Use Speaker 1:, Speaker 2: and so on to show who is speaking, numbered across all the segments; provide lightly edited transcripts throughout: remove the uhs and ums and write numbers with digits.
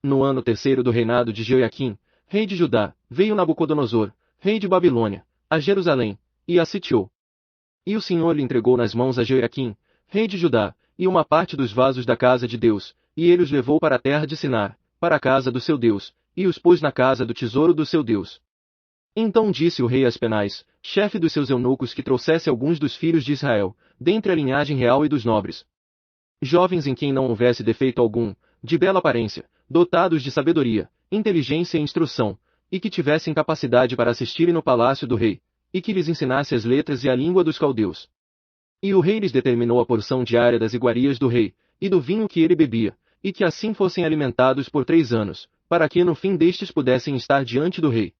Speaker 1: No ano terceiro do reinado de Jeoiaquim, rei de Judá, veio Nabucodonosor, rei de Babilônia, a Jerusalém, e a sitiou. E o Senhor lhe entregou nas mãos a Jeoiaquim, rei de Judá, e uma parte dos vasos da casa de Deus, e ele os levou para a terra de Sinar, para a casa do seu Deus, e os pôs na casa do tesouro do seu Deus. Então disse o rei a Aspenaz, chefe dos seus eunucos, que trouxesse alguns dos filhos de Israel, dentre a linhagem real e dos nobres, jovens em quem não houvesse defeito algum, de bela aparência, dotados de sabedoria, inteligência e instrução, e que tivessem capacidade para assistirem no palácio do rei, e que lhes ensinasse as letras e a língua dos caldeus. E o rei lhes determinou a porção diária das iguarias do rei, e do vinho que ele bebia, e que assim fossem alimentados por 3 anos, para que no fim destes pudessem estar diante do rei.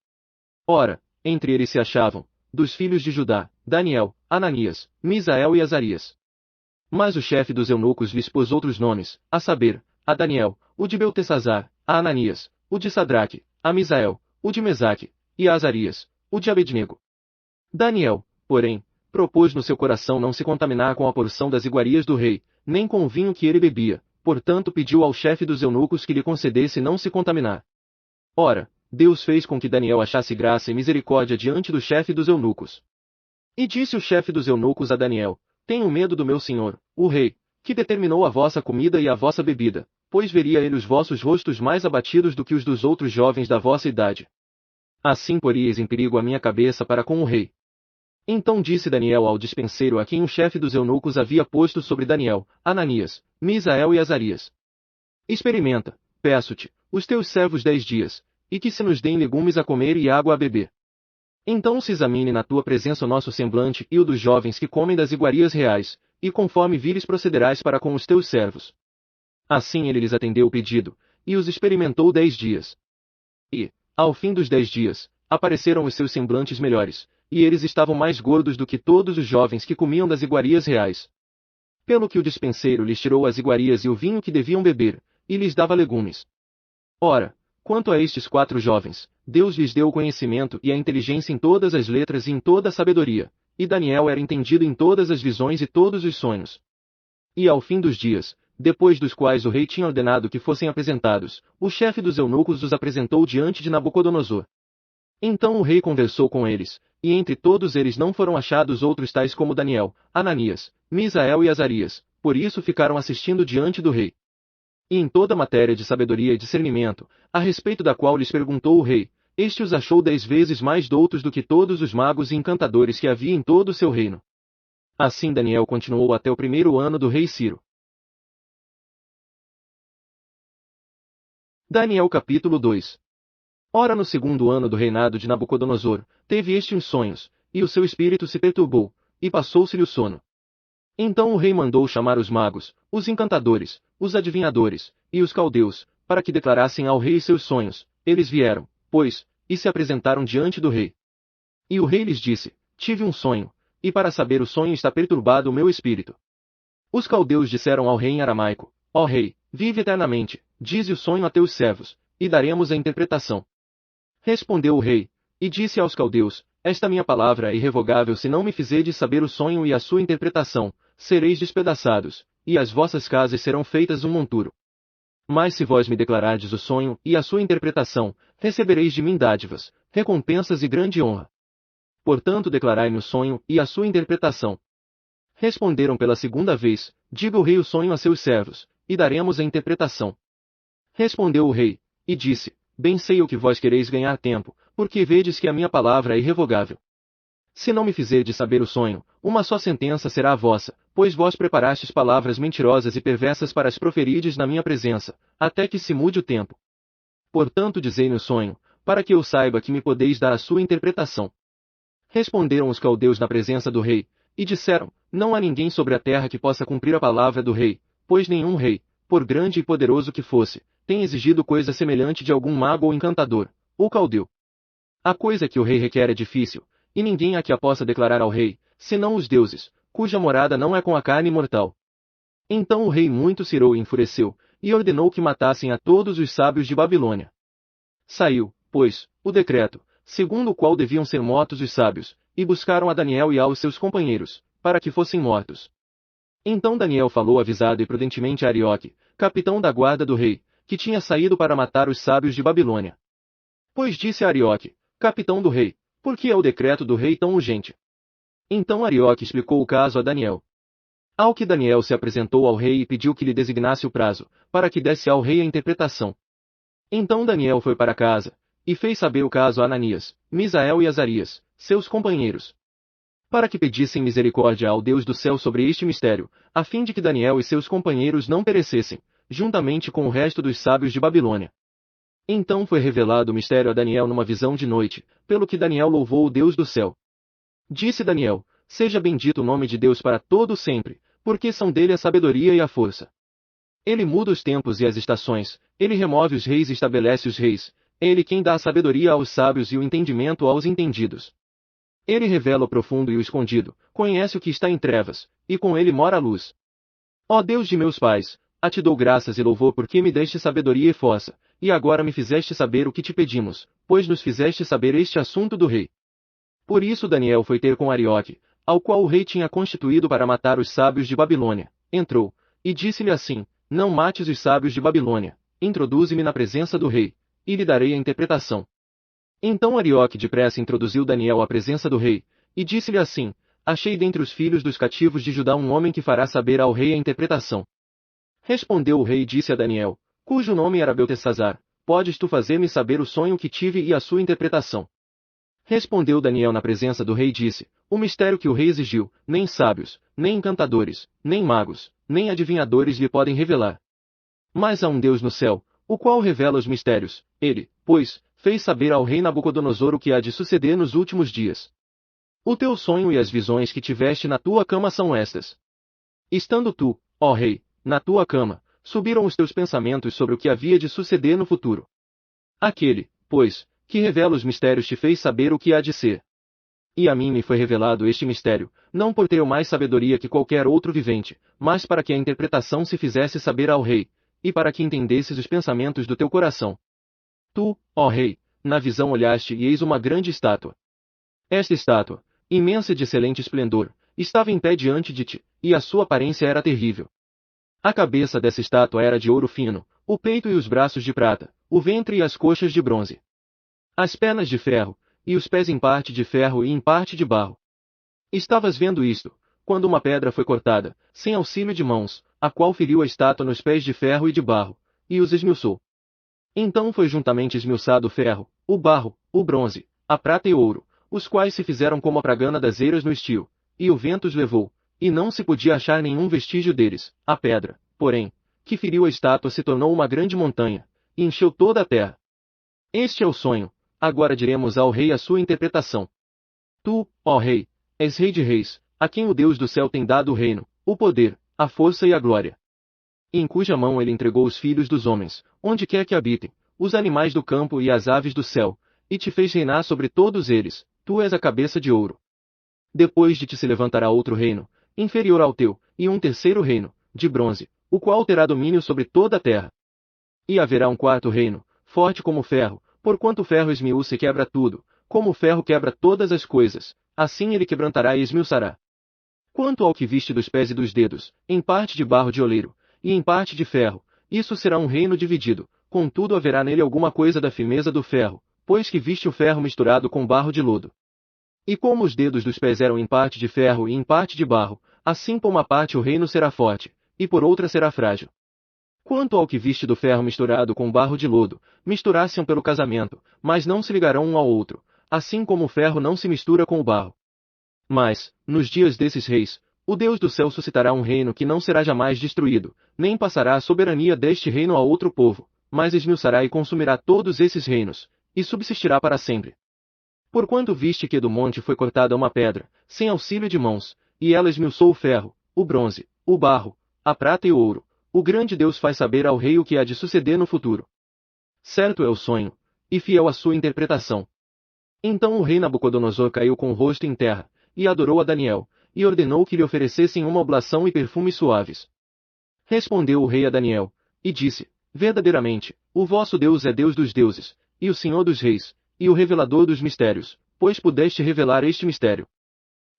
Speaker 1: Ora, entre eles se achavam, dos filhos de Judá, Daniel, Ananias, Misael e Azarias. Mas o chefe dos eunucos lhes pôs outros nomes, a saber, a Daniel, o de Beltesazar, a Ananias, o de Sadraque, a Misael, o de Mesaque, e a Azarias, o de Abednego. Daniel, porém, propôs no seu coração não se contaminar com a porção das iguarias do rei, nem com o vinho que ele bebia, portanto pediu ao chefe dos eunucos que lhe concedesse não se contaminar. Ora, Deus fez com que Daniel achasse graça e misericórdia diante do chefe dos eunucos. E disse o chefe dos eunucos a Daniel: Tenho medo do meu senhor, o rei, que determinou a vossa comida e a vossa bebida, pois veria ele os vossos rostos mais abatidos do que os dos outros jovens da vossa idade. Assim poríeis em perigo a minha cabeça para com o rei. Então disse Daniel ao dispenseiro a quem o chefe dos eunucos havia posto sobre Daniel, Ananias, Misael e Azarias: Experimenta, peço-te, os teus servos 10 dias, e que se nos deem legumes a comer e água a beber. Então se examine na tua presença o nosso semblante e o dos jovens que comem das iguarias reais, e conforme vires procederás para com os teus servos. Assim ele lhes atendeu o pedido, e os experimentou 10 dias. E, ao fim dos 10 dias, apareceram os seus semblantes melhores, e eles estavam mais gordos do que todos os jovens que comiam das iguarias reais. Pelo que o dispenseiro lhes tirou as iguarias e o vinho que deviam beber, e lhes dava legumes. Ora, quanto a estes 4 jovens, Deus lhes deu o conhecimento e a inteligência em todas as letras e em toda a sabedoria, e Daniel era entendido em todas as visões e todos os sonhos. E ao fim dos dias, depois dos quais o rei tinha ordenado que fossem apresentados, o chefe dos eunucos os apresentou diante de Nabucodonosor. Então o rei conversou com eles, e entre todos eles não foram achados outros tais como Daniel, Ananias, Misael e Azarias, por isso ficaram assistindo diante do rei. E em toda matéria de sabedoria e discernimento, a respeito da qual lhes perguntou o rei, este os achou 10 vezes mais doutos do que todos os magos e encantadores que havia em todo o seu reino. Assim Daniel continuou até o 1º ano do rei Ciro. Daniel capítulo 2. Ora, no 2º ano do reinado de Nabucodonosor, teve este uns sonhos, e o seu espírito se perturbou, e passou-se-lhe o sono. Então o rei mandou chamar os magos, os encantadores, os adivinhadores, e os caldeus, para que declarassem ao rei seus sonhos. Eles vieram, pois, e se apresentaram diante do rei. E o rei lhes disse: Tive um sonho, e para saber o sonho está perturbado o meu espírito. Os caldeus disseram ao rei em aramaico: Ó rei, vive eternamente, dize o sonho a teus servos, e daremos a interpretação. Respondeu o rei, e disse aos caldeus: Esta minha palavra é irrevogável. Se não me fizerdes saber o sonho e a sua interpretação, sereis despedaçados, e as vossas casas serão feitas um monturo. Mas se vós me declarardes o sonho e a sua interpretação, recebereis de mim dádivas, recompensas e grande honra. Portanto declarai-me o sonho e a sua interpretação. Responderam pela 2ª vez: Diga o rei o sonho a seus servos, e daremos a interpretação. Respondeu o rei, e disse: Bem sei eu que vós quereis ganhar tempo, porque vedes que a minha palavra é irrevogável. Se não me fizerdes saber o sonho, uma só sentença será a vossa, pois vós preparastes palavras mentirosas e perversas para as proferirdes na minha presença, até que se mude o tempo. Portanto dizei-me o sonho, para que eu saiba que me podeis dar a sua interpretação. Responderam os caldeus na presença do rei, e disseram: Não há ninguém sobre a terra que possa cumprir a palavra do rei, pois nenhum rei, por grande e poderoso que fosse, tem exigido coisa semelhante de algum mago ou encantador, ou caldeu. A coisa que o rei requer é difícil, e ninguém há que a possa declarar ao rei, senão os deuses, cuja morada não é com a carne mortal. Então o rei muito se irou e enfureceu, e ordenou que matassem a todos os sábios de Babilônia. Saiu, pois, o decreto, segundo o qual deviam ser mortos os sábios, e buscaram a Daniel e aos seus companheiros, para que fossem mortos. Então Daniel falou avisado e prudentemente a Arioque, capitão da guarda do rei, que tinha saído para matar os sábios de Babilônia. Pois disse a Arioque, capitão do rei, por que é o decreto do rei tão urgente? Então Arioque explicou o caso a Daniel. Ao que Daniel se apresentou ao rei e pediu que lhe designasse o prazo, para que desse ao rei a interpretação. Então Daniel foi para casa, e fez saber o caso a Ananias, Misael e Azarias, seus companheiros, para que pedissem misericórdia ao Deus do céu sobre este mistério, a fim de que Daniel e seus companheiros não perecessem, juntamente com o resto dos sábios de Babilônia. Então foi revelado o mistério a Daniel numa visão de noite, pelo que Daniel louvou o Deus do céu. Disse Daniel, seja bendito o nome de Deus para todo sempre, porque são dele a sabedoria e a força. Ele muda os tempos e as estações, ele remove os reis e estabelece os reis, é ele quem dá a sabedoria aos sábios e o entendimento aos entendidos. Ele revela o profundo e o escondido, conhece o que está em trevas, e com ele mora a luz. Ó Deus de meus pais, a ti dou graças e louvor porque me deste sabedoria e força, e agora me fizeste saber o que te pedimos, pois nos fizeste saber este assunto do rei. Por isso Daniel foi ter com Arioque, ao qual o rei tinha constituído para matar os sábios de Babilônia, entrou, e disse-lhe assim, não mates os sábios de Babilônia, introduze-me na presença do rei, e lhe darei a interpretação. Então Arioque depressa introduziu Daniel à presença do rei, e disse-lhe assim, achei dentre os filhos dos cativos de Judá um homem que fará saber ao rei a interpretação. Respondeu o rei e disse a Daniel, cujo nome era Beltesazar, podes tu fazer-me saber o sonho que tive e a sua interpretação? Respondeu Daniel na presença do rei e disse, o mistério que o rei exigiu, nem sábios, nem encantadores, nem magos, nem adivinhadores lhe podem revelar. Mas há um Deus no céu, o qual revela os mistérios, ele, pois, fez saber ao rei Nabucodonosor o que há de suceder nos últimos dias. O teu sonho e as visões que tiveste na tua cama são estas. Estando tu, ó rei, na tua cama, subiram os teus pensamentos sobre o que havia de suceder no futuro. Aquele, pois, que revela os mistérios te fez saber o que há de ser. E a mim me foi revelado este mistério, não por ter eu mais sabedoria que qualquer outro vivente, mas para que a interpretação se fizesse saber ao rei, e para que entendesses os pensamentos do teu coração. Tu, ó rei, na visão olhaste e eis uma grande estátua. Esta estátua, imensa e de excelente esplendor, estava em pé diante de ti, e a sua aparência era terrível. A cabeça dessa estátua era de ouro fino, o peito e os braços de prata, o ventre e as coxas de bronze. As pernas de ferro, e os pés em parte de ferro e em parte de barro. Estavas vendo isto, quando uma pedra foi cortada, sem auxílio de mãos, a qual feriu a estátua nos pés de ferro e de barro, e os esmiuçou. Então foi juntamente esmiuçado o ferro, o barro, o bronze, a prata e o ouro, os quais se fizeram como a pragana das eiras no estio, e o vento os levou, e não se podia achar nenhum vestígio deles. A pedra, porém, que feriu a estátua se tornou uma grande montanha, e encheu toda a terra. Este é o sonho, agora diremos ao rei a sua interpretação. Tu, ó rei, és rei de reis, a quem o Deus do céu tem dado o reino, o poder, a força e a glória. Em cuja mão ele entregou os filhos dos homens, onde quer que habitem, os animais do campo e as aves do céu, e te fez reinar sobre todos eles, tu és a cabeça de ouro. Depois de ti se levantará outro reino, inferior ao teu, e um terceiro reino, de bronze, o qual terá domínio sobre toda a terra. E haverá um quarto reino, forte como o ferro, porquanto o ferro esmiuça e quebra tudo, como o ferro quebra todas as coisas, assim ele quebrantará e esmiuçará. Quanto ao que viste dos pés e dos dedos, em parte de barro de oleiro, e em parte de ferro, isso será um reino dividido, contudo haverá nele alguma coisa da firmeza do ferro, pois que viste o ferro misturado com barro de lodo. E como os dedos dos pés eram em parte de ferro e em parte de barro, assim por uma parte o reino será forte, e por outra será frágil. Quanto ao que viste do ferro misturado com barro de lodo, misturar-se-ão pelo casamento, mas não se ligarão um ao outro, assim como o ferro não se mistura com o barro. Mas, nos dias desses reis, o Deus do céu suscitará um reino que não será jamais destruído, nem passará a soberania deste reino a outro povo, mas esmiuçará e consumirá todos esses reinos, e subsistirá para sempre. Porquanto viste que do monte foi cortada uma pedra, sem auxílio de mãos, e ela esmiuçou o ferro, o bronze, o barro, a prata e o ouro, o grande Deus faz saber ao rei o que há de suceder no futuro. Certo é o sonho, e fiel a sua interpretação. Então o rei Nabucodonosor caiu com o rosto em terra, e adorou a Daniel, e ordenou que lhe oferecessem uma oblação e perfumes suaves. Respondeu o rei a Daniel, e disse, verdadeiramente, o vosso Deus é Deus dos deuses, e o Senhor dos reis, e o revelador dos mistérios, pois pudeste revelar este mistério.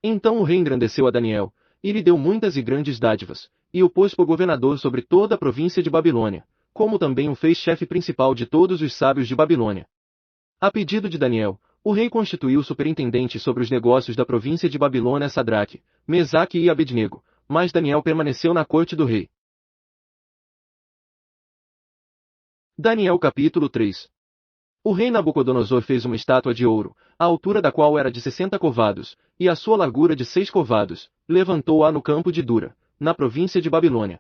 Speaker 1: Então o rei engrandeceu a Daniel, e lhe deu muitas e grandes dádivas, e o pôs por governador sobre toda a província de Babilônia, como também o fez chefe principal de todos os sábios de Babilônia. A pedido de Daniel, o rei constituiu superintendente sobre os negócios da província de Babilônia Sadraque, Mesaque e Abednego, mas Daniel permaneceu na corte do rei. Daniel capítulo 3. O rei Nabucodonosor fez uma estátua de ouro, a altura da qual era de 60 covados, e a sua largura de 6 covados, levantou-a no campo de Dura, na província de Babilônia.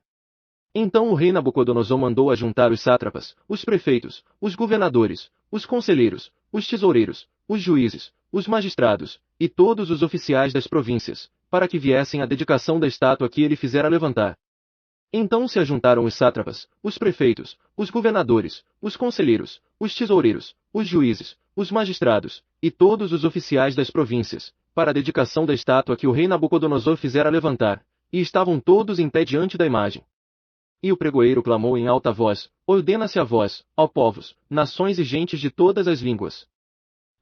Speaker 1: Então o rei Nabucodonosor mandou ajuntar os sátrapas, os prefeitos, os governadores, os conselheiros, os tesoureiros, os juízes, os magistrados, e todos os oficiais das províncias, para que viessem à dedicação da estátua que ele fizera levantar. Então se ajuntaram os sátrapas, os prefeitos, os governadores, os conselheiros, os tesoureiros, os juízes, os magistrados, e todos os oficiais das províncias, para a dedicação da estátua que o rei Nabucodonosor fizera levantar, e estavam todos em pé diante da imagem. E o pregoeiro clamou em alta voz: ordena-se a vós, ó povos, nações e gentes de todas as línguas.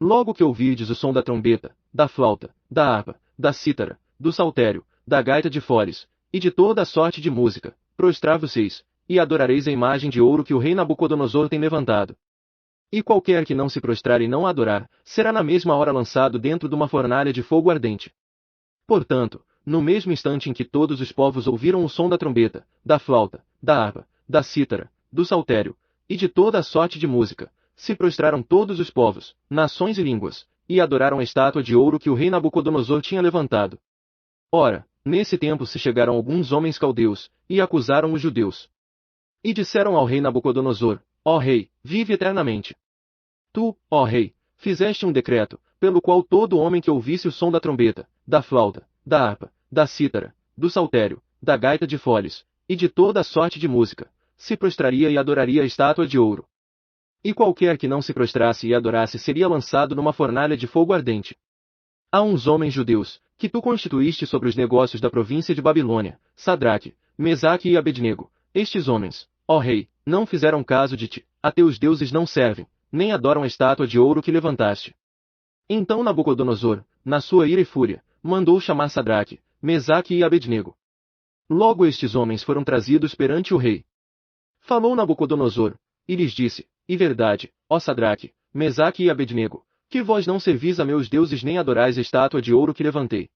Speaker 1: Logo que ouvirdes o som da trombeta, da flauta, da harpa, da cítara, do saltério, da gaita de foles, e de toda a sorte de música, prostrar-vos-eis, e adorareis a imagem de ouro que o rei Nabucodonosor tem levantado. E qualquer que não se prostrar e não a adorar, será na mesma hora lançado dentro de uma fornalha de fogo ardente. Portanto, no mesmo instante em que todos os povos ouviram o som da trombeta, da flauta, da harpa, da cítara, do saltério, e de toda a sorte de música, se prostraram todos os povos, nações e línguas, e adoraram a estátua de ouro que o rei Nabucodonosor tinha levantado. Ora, nesse tempo se chegaram alguns homens caldeus, e acusaram os judeus. E disseram ao rei Nabucodonosor: ó rei, vive eternamente. Tu, ó rei, fizeste um decreto, pelo qual todo homem que ouvisse o som da trombeta, da flauta, da harpa, da cítara, do saltério, da gaita de foles, e de toda a sorte de música, se prostraria e adoraria a estátua de ouro. E qualquer que não se prostrasse e adorasse seria lançado numa fornalha de fogo ardente. Há uns homens judeus, que tu constituíste sobre os negócios da província de Babilônia, Sadraque, Mesaque e Abednego. Estes homens, ó rei, não fizeram caso de ti, a teus deuses não servem, nem adoram a estátua de ouro que levantaste. Então Nabucodonosor, na sua ira e fúria, mandou chamar Sadraque, Mesaque e Abednego. Logo estes homens foram trazidos perante o rei. Falou Nabucodonosor, e lhes disse: e verdade, ó Sadraque, Mesaque e Abednego, que vós não servis a meus deuses nem adorais a estátua de ouro que levantei.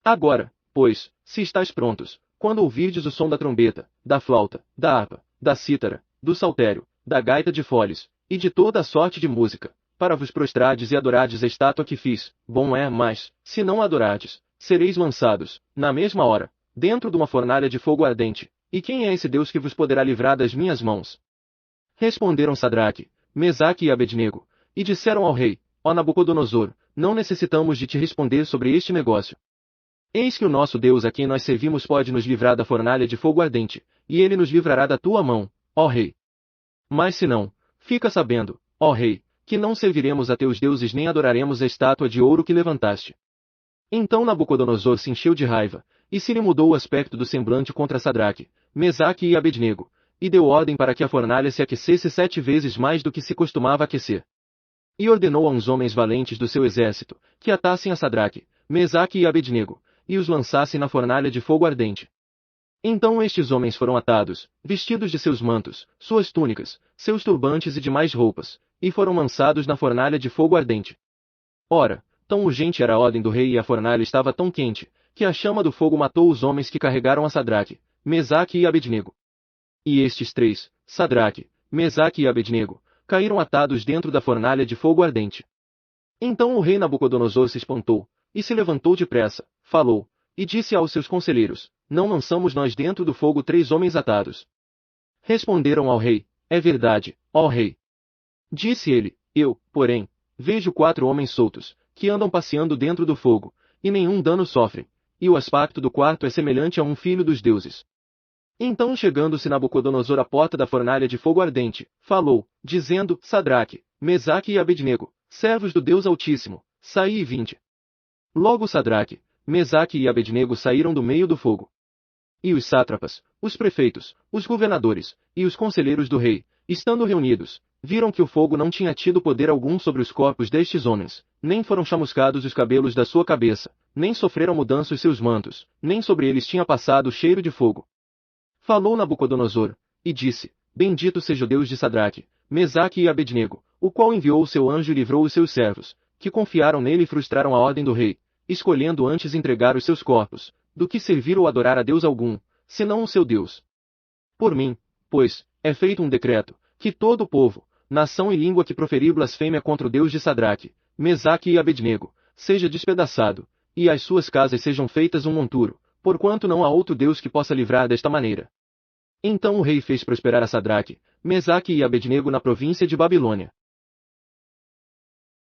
Speaker 1: Agora, pois, se estáis prontos, quando ouvirdes o som da trombeta, da flauta, da harpa, da cítara, do saltério, da gaita de foles, e de toda a sorte de música, para vos prostrardes e adorardes a estátua que fiz, bom é, mas, se não a adorardes, sereis lançados, na mesma hora, dentro de uma fornalha de fogo ardente. E quem é esse Deus que vos poderá livrar das minhas mãos? Responderam Sadraque, Mesaque e Abednego, e disseram ao rei: ó Nabucodonosor, não necessitamos de te responder sobre este negócio. Eis que o nosso Deus a quem nós servimos pode nos livrar da fornalha de fogo ardente, e ele nos livrará da tua mão, ó rei. Mas se não, fica sabendo, ó rei, que não serviremos a teus deuses nem adoraremos a estátua de ouro que levantaste. Então Nabucodonosor se encheu de raiva, e se lhe mudou o aspecto do semblante contra Sadraque, Mesaque e Abednego, e deu ordem para que a fornalha se aquecesse 7 vezes mais do que se costumava aquecer. E ordenou a uns homens valentes do seu exército, que atassem a Sadraque, Mesaque e Abednego, e os lançassem na fornalha de fogo ardente. Então estes homens foram atados, vestidos de seus mantos, suas túnicas, seus turbantes e demais roupas, e foram lançados na fornalha de fogo ardente. Ora, tão urgente era a ordem do rei e a fornalha estava tão quente, que a chama do fogo matou os homens que carregaram a Sadraque, Mesaque e Abednego. E estes três, Sadraque, Mesaque e Abednego, caíram atados dentro da fornalha de fogo ardente. Então o rei Nabucodonosor se espantou, e se levantou depressa, falou, e disse aos seus conselheiros: não lançamos nós dentro do fogo 3 homens atados? Responderam ao rei: é verdade, ó rei. Disse ele: eu, porém, vejo 4 homens soltos, que andam passeando dentro do fogo, e nenhum dano sofrem, e o aspecto do quarto é semelhante a um filho dos deuses. Então chegando-se Nabucodonosor à porta da fornalha de fogo ardente, falou, dizendo: Sadraque, Mesaque e Abednego, servos do Deus Altíssimo, saí e vinde. Logo Sadraque, Mesaque e Abednego saíram do meio do fogo. E os sátrapas, os prefeitos, os governadores, e os conselheiros do rei, estando reunidos, viram que o fogo não tinha tido poder algum sobre os corpos destes homens, nem foram chamuscados os cabelos da sua cabeça, nem sofreram mudança os seus mantos, nem sobre eles tinha passado o cheiro de fogo. Falou Nabucodonosor, e disse: Bendito seja o Deus de Sadraque, Mesaque e Abednego, o qual enviou o seu anjo e livrou os seus servos, que confiaram nele e frustraram a ordem do rei, escolhendo antes entregar os seus corpos, do que servir ou adorar a Deus algum, senão o seu Deus. Por mim, pois, é feito um decreto, que todo o povo, nação e língua que proferir blasfêmia contra o Deus de Sadraque, Mesaque e Abednego, seja despedaçado, e as suas casas sejam feitas um monturo, porquanto não há outro Deus que possa livrar desta maneira. Então o rei fez prosperar a Sadraque, Mesaque e Abednego na província de Babilônia.